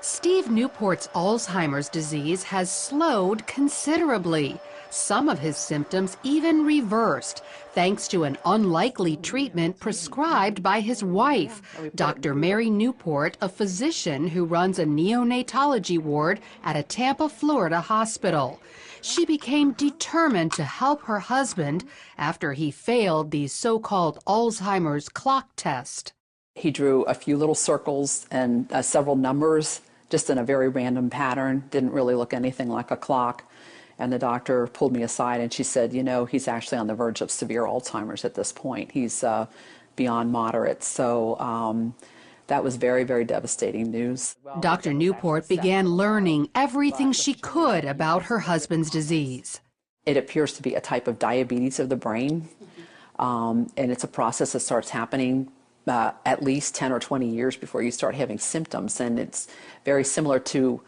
Steve Newport's Alzheimer's disease has slowed considerably. Some of his symptoms even reversed, thanks to an unlikely treatment prescribed by his wife, Dr. Mary Newport, a physician who runs a neonatology ward at a Tampa, Florida hospital. She became determined to help her husband after he failed the so-called Alzheimer's clock test. He drew a few little circles and several numbers, just in a very random pattern, didn't really look anything like a clock. And the doctor pulled me aside and she said, you know, he's actually on the verge of severe Alzheimer's at this point. He's beyond moderate. So that was very, very devastating news. Dr. Newport began learning everything she could about her husband's disease. It appears to be a type of diabetes of the brain, and it's a process that starts happening at least 10 or 20 years before you start having symptoms. And it's very similar to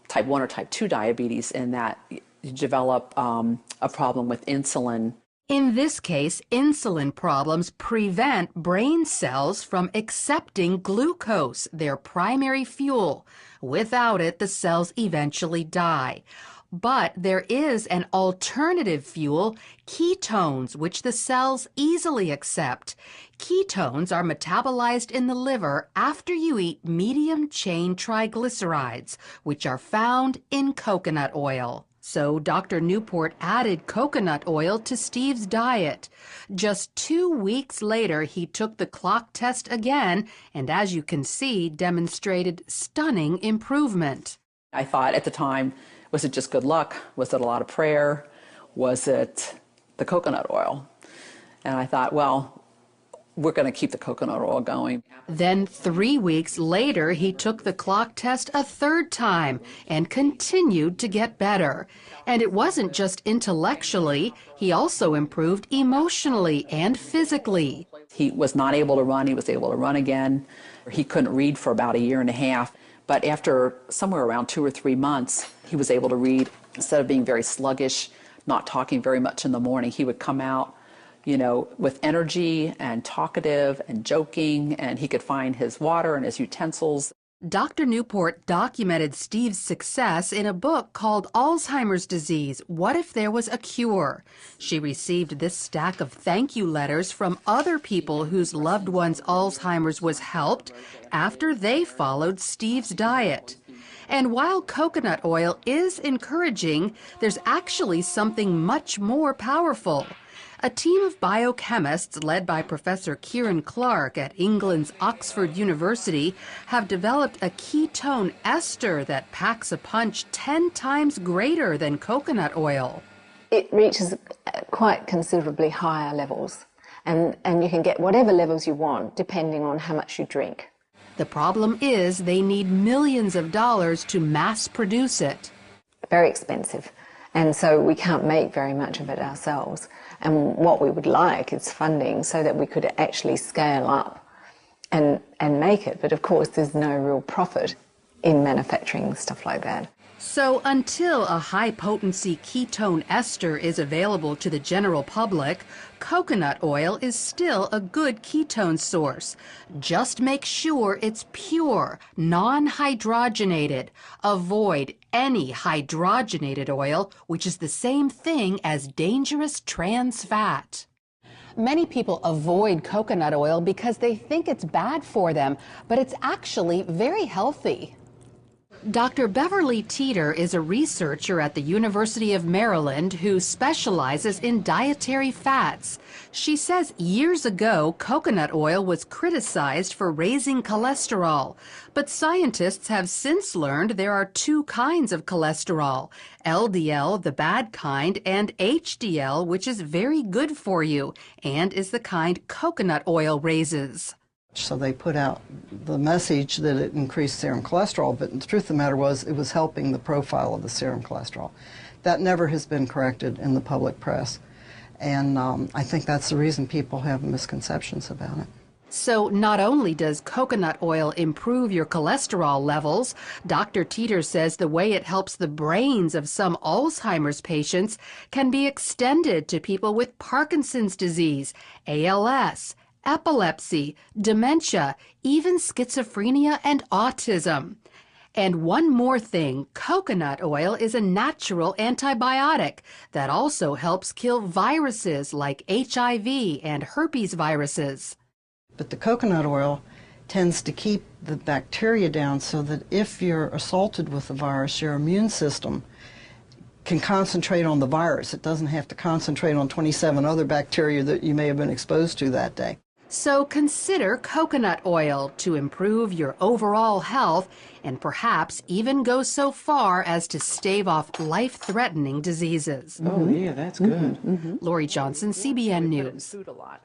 type 1 or type 2 diabetes in that you develop a problem with insulin. In this case, insulin problems prevent brain cells from accepting glucose, their primary fuel. Without it, the cells eventually die. But there is an alternative fuel, ketones, which the cells easily accept. Ketones are metabolized in the liver after you eat medium-chain triglycerides, which are found in coconut oil. So Dr. Newport added coconut oil to Steve's diet. Just 2 weeks later, he took the clock test again, and as you can see, demonstrated stunning improvement. I thought at the time, was it just good luck? Was it a lot of prayer? Was it the coconut oil? And I thought, well, we're going to keep the coconut oil going. Then 3 weeks later, he took the clock test a third time and continued to get better. And it wasn't just intellectually, he also improved emotionally and physically. He was not able to run. He was able to run again. He couldn't read for about 1.5 years. But after somewhere around 2 or 3 months, he was able to read. Instead of being very sluggish, not talking very much in the morning, he would come out, you know, with energy and talkative and joking, and he could find his water and his utensils. Dr. Newport documented Steve's success in a book called Alzheimer's Disease, What If There Was a Cure? She received this stack of thank you letters from other people whose loved ones' Alzheimer's was helped after they followed Steve's diet. And while coconut oil is encouraging, there's actually something much more powerful. A team of biochemists led by Professor Kieran Clark at England's Oxford University have developed a ketone ester that packs a punch 10 times greater than coconut oil. It reaches quite considerably higher levels, and you can get whatever levels you want depending on how much you drink. The problem is they need millions of dollars to mass produce it. Very expensive, and so we can't make very much of it ourselves. And what we would like is funding so that we could actually scale up and make it. But of course, there's no real profit in manufacturing stuff like that. So until a high-potency ketone ester is available to the general public, coconut oil is still a good ketone source. Just make sure it's pure, non-hydrogenated. Avoid any hydrogenated oil, which is the same thing as dangerous trans fat. Many people avoid coconut oil because they think it's bad for them, but it's actually very healthy. Dr. Beverly Teeter is a researcher at the University of Maryland who specializes in dietary fats. She says years ago, coconut oil was criticized for raising cholesterol, but scientists have since learned there are 2 kinds of cholesterol, LDL, the bad kind, and HDL, which is very good for you and is the kind coconut oil raises. So they put out the message that it increased serum cholesterol, but the truth of the matter was it was helping the profile of the serum cholesterol. That never has been corrected in the public press, and I think that's the reason people have misconceptions about it. So not only does coconut oil improve your cholesterol levels, Dr. Teeter says the way it helps the brains of some Alzheimer's patients can be extended to people with Parkinson's disease, ALS, epilepsy, dementia, even schizophrenia and autism. And one more thing, coconut oil is a natural antibiotic that also helps kill viruses like HIV and herpes viruses. But the coconut oil tends to keep the bacteria down so that if you're assaulted with the virus, your immune system can concentrate on the virus. It doesn't have to concentrate on 27 other bacteria that you may have been exposed to that day. So consider coconut oil to improve your overall health and perhaps even go so far as to stave off life-threatening diseases. Oh, yeah, that's good. Lori Johnson, CBN News. Food a lot.